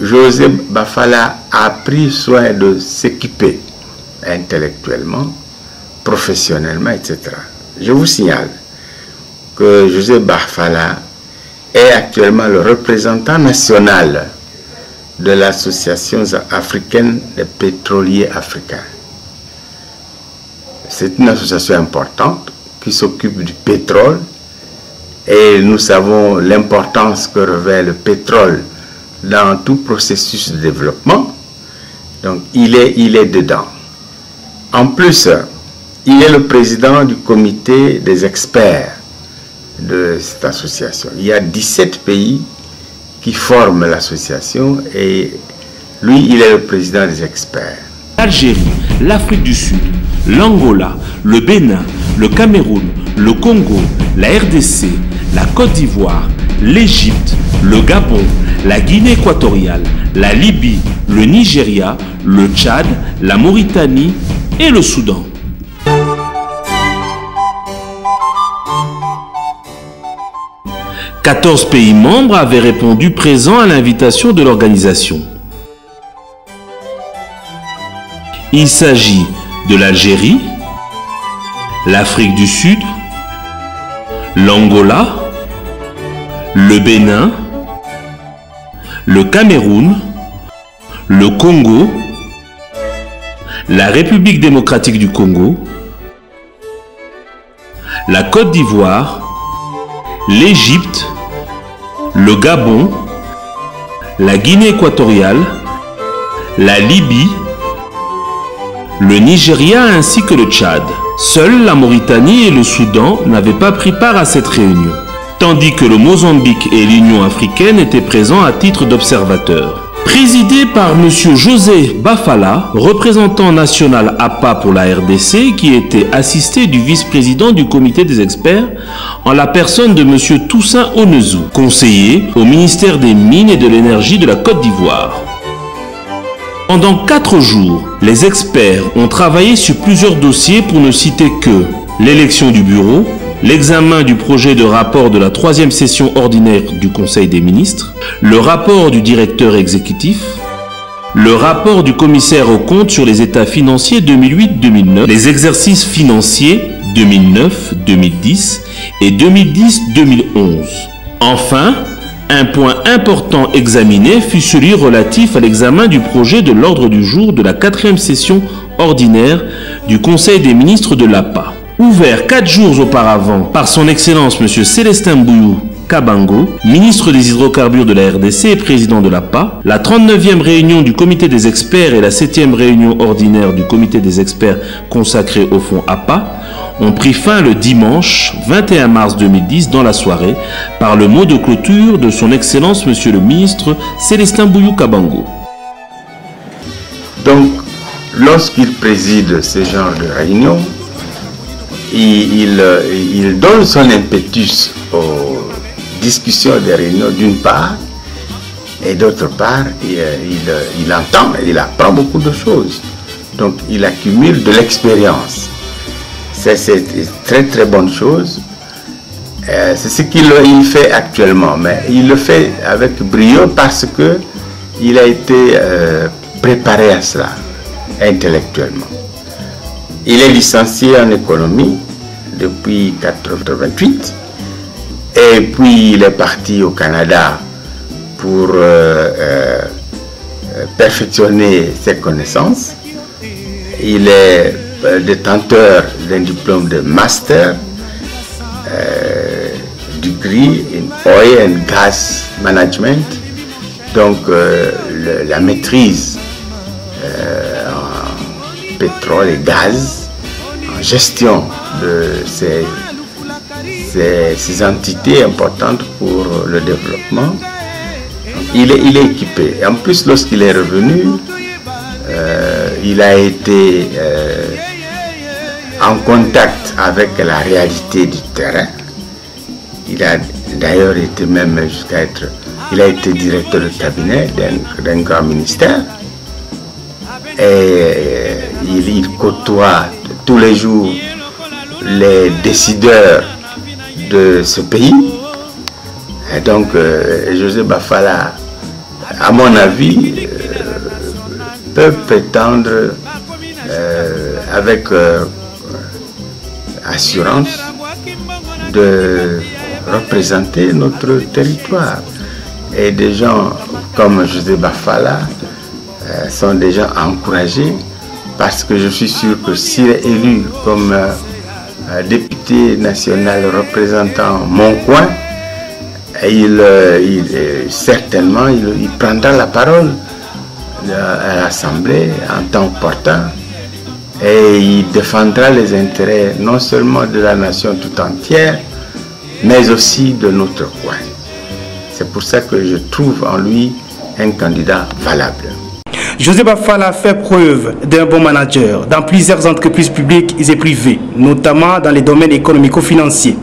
José Bafala a pris soin de s'équiper intellectuellement, professionnellement, etc. Je vous signale que José Bafala est actuellement le représentant national de l'Association africaine des pétroliers africains. C'est une association importante qui s'occupe du pétrole et nous savons l'importance que revêt le pétrole dans tout processus de développement. Donc il est dedans. En plus, il est le président du comité des experts de cette association. Il y a 17 pays qui forment l'association et lui, il est le président des experts. L'Algérie, l'Afrique du Sud, l'Angola, le Bénin, le Cameroun, le Congo, la RDC, la Côte d'Ivoire, l'Égypte, le Gabon, la Guinée équatoriale, la Libye, le Nigeria, le Tchad, la Mauritanie et le Soudan. « 14 pays membres avaient répondu présents à l'invitation de l'organisation. Il s'agit de l'Algérie, l'Afrique du Sud, l'Angola, le Bénin, le Cameroun, le Congo, la République démocratique du Congo, la Côte d'Ivoire, l'Égypte, le Gabon, la Guinée équatoriale, la Libye, le Nigeria ainsi que le Tchad. Seuls la Mauritanie et le Soudan n'avaient pas pris part à cette réunion, tandis que le Mozambique et l'Union africaine étaient présents à titre d'observateurs. Présidé par M. José Bafala, représentant national APA pour la RDC, qui était assisté du vice-président du comité des experts, en la personne de M. Toussaint Onezou, conseiller au ministère des Mines et de l'Énergie de la Côte d'Ivoire. Pendant 4 jours, les experts ont travaillé sur plusieurs dossiers pour ne citer que l'élection du bureau, l'examen du projet de rapport de la 3e session ordinaire du Conseil des ministres, le rapport du directeur exécutif, le rapport du commissaire aux comptes sur les états financiers 2008-2009, les exercices financiers 2009-2010 et 2010-2011. Enfin, un point important examiné fut celui relatif à l'examen du projet de l'ordre du jour de la 4e session ordinaire du Conseil des ministres de l'APA. Ouvert 4 jours auparavant par son Excellence M. Célestin Mbouyou Kabango, ministre des hydrocarbures de la RDC et président de l'APA, la 39e réunion du comité des experts et la 7e réunion ordinaire du comité des experts consacré au fonds APA ont pris fin le dimanche 21 mars 2010 dans la soirée par le mot de clôture de son Excellence M. le ministre Célestin Mbouyou Kabango. Donc, lorsqu'il préside ce genre de réunion, il donne son impetus aux discussions des réunions d'une part, et d'autre part, il entend et il apprend beaucoup de choses. Donc, il accumule de l'expérience. C'est une très très bonne chose. C'est ce qu'il fait actuellement, mais il le fait avec brio parce que il a été préparé à cela intellectuellement. Il est licencié en économie depuis 1988 et puis il est parti au Canada pour perfectionner ses connaissances. Il est détenteur d'un diplôme de master degree in oil and gas management, donc la maîtrise en pétrole et gaz, en gestion de ces entités importantes pour le développement. Il est équipé. Et en plus, lorsqu'il est revenu, il a été en contact avec la réalité du terrain. Il a d'ailleurs été même jusqu'à être, il a été directeur de cabinet d'un grand ministère. Et il côtoie tous les jours les décideurs de ce pays. Et donc, José Bafala à mon avis, peuvent prétendre avec assurance de représenter notre territoire. Et des gens comme José Bafala sont déjà encouragés, parce que je suis sûr que s'il est élu comme député national représentant mon coin, certainement il prendra la parole à l'Assemblée en tant que portant, et il défendra les intérêts non seulement de la nation tout entière, mais aussi de notre coin. C'est pour ça que je trouve en lui un candidat valable. José Bafala fait preuve d'un bon manager dans plusieurs entreprises publiques et privées, notamment dans les domaines économico-financiers.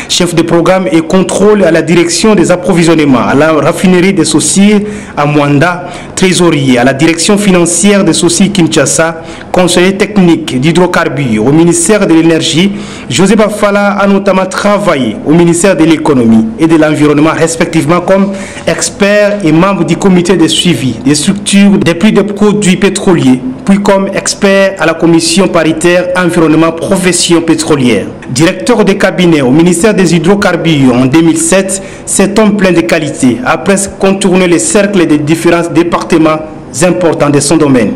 Chef de programme et contrôle à la direction des approvisionnements à la raffinerie des Saussures à Mwanda, trésorier à la direction financière des Saussures Kinshasa, conseiller technique d'hydrocarbures au ministère de l'énergie, José Bafala a notamment travaillé au ministère de l'économie et de l'environnement, respectivement comme expert et membre du comité de suivi des structures des prix des produits pétroliers, puis comme expert à la commission paritaire environnement profession pétrolière. Directeur de cabinet au ministère des hydrocarbures en 2007, cet homme plein de qualités a presque contourné les cercles des différents départements importants de son domaine.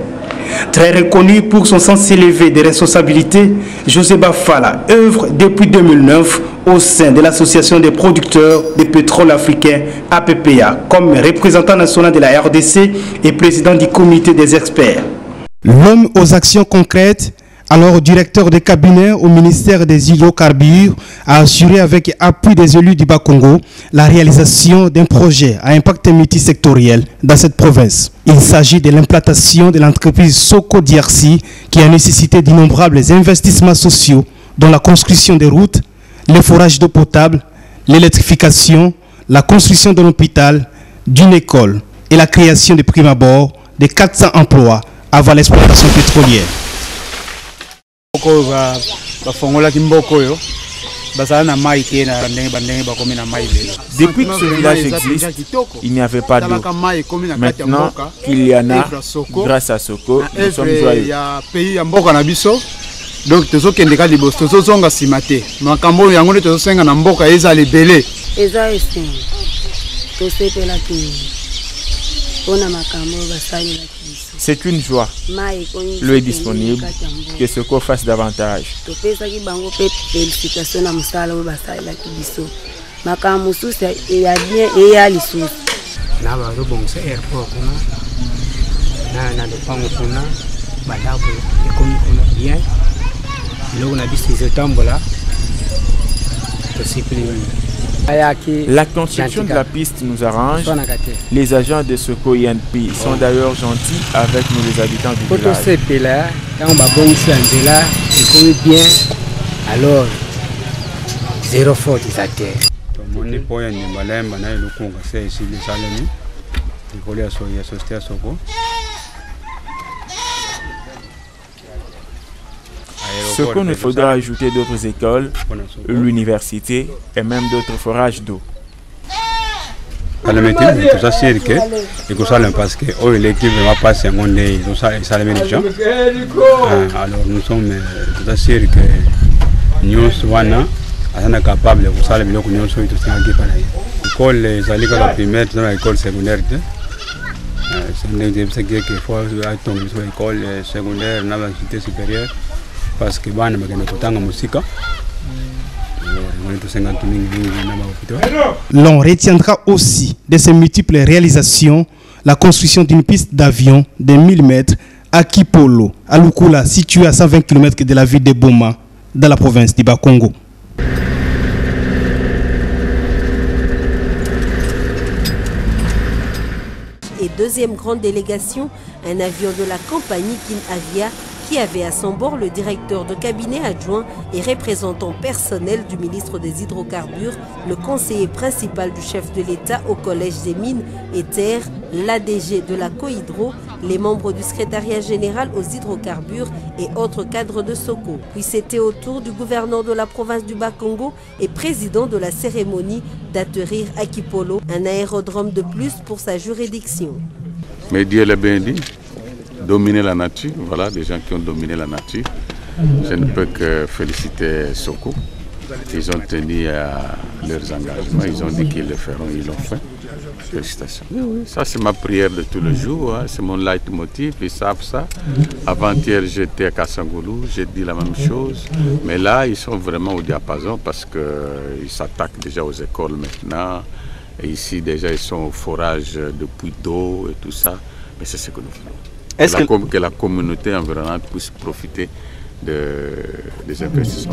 Très reconnu pour son sens élevé des responsabilités, José Bafala œuvre depuis 2009 au sein de l'Association des producteurs de pétrole africain APPA comme représentant national de la RDC et président du comité des experts. L'homme aux actions concrètes, alors directeur de cabinet au ministère des hydrocarbures, a assuré avec appui des élus du Bas-Congo la réalisation d'un projet à impact multisectoriel dans cette province. Il s'agit de l'implantation de l'entreprise Soko DRC qui a nécessité d'innombrables investissements sociaux dont la construction des routes, le forage d'eau potable, l'électrification, la construction d'un hôpital, d'une école et la création de prime abord de 400 emplois avant l'exploitation pétrolière. Depuis que ce village existe, il n'y avait pas d'eau. Maintenant qu'il y en a, grâce à Soko, nous sommes joyeux. Donc, tozo kendeka libos, tozo zonga simate. Makambo yango tozo senga na mboka eza lebele. Eza ese. Tosepela ki. Ona makambo basali la kiso. C'est une joie. L'eau est disponible, que Soko fasse davantage. Topesa ki bango pe félicitations na musala o basali la kiso. Makambo susi ya bien et ya lisusi. Na ba zo bongsa airport kuna. Na de pango kuna. Badabo ekomi kuna bien. La construction de la piste nous arrange. Les agents de Soko INP sont d'ailleurs gentils avec nous, les habitants du village. Alors, zéro faute à terre. Ce qu'il nous faudra ajouter d'autres écoles, l'université et même d'autres forages d'eau. Alors nous sommes tout assurés que nous sommes capables de faire des l'école primaire, l'école secondaire. C'est qu'il faut l'école secondaire, l'université supérieure. Parce que l'on retiendra aussi de ces multiples réalisations la construction d'une piste d'avion de 1000 mètres à Kipolo, à Lukula, située à 120 km de la ville de Boma, dans la province du Bas-Congo. Et deuxième grande délégation, un avion de la compagnie Kin Avia qui avait à son bord le directeur de cabinet adjoint et représentant personnel du ministre des Hydrocarbures, le conseiller principal du chef de l'État au Collège des Mines et Terres, l'ADG de la Cohydro, les membres du secrétariat général aux hydrocarbures et autres cadres de Soko. Puis c'était au tour du gouverneur de la province du Bas-Congo et président de la cérémonie d'atterrir à Kipolo, un aérodrome de plus pour sa juridiction. Mais Dieu l'a bien dit, dominer la nature, voilà des gens qui ont dominé la nature. Je ne peux que féliciter Soko. Ils ont tenu à leurs engagements, ils ont dit qu'ils le feront, ils l'ont fait. Félicitations. Oui, ça c'est ma prière de tous les jours, hein. C'est mon leitmotiv, ils savent ça. Avant-hier j'étais à Kassangoulou, j'ai dit la même chose. Mais là ils sont vraiment au diapason parce qu'ils s'attaquent déjà aux écoles maintenant. Et ici déjà ils sont au forage de puits d'eau et tout ça. Mais c'est ce que nous voulons. Que la communauté environnante puisse profiter des investissements.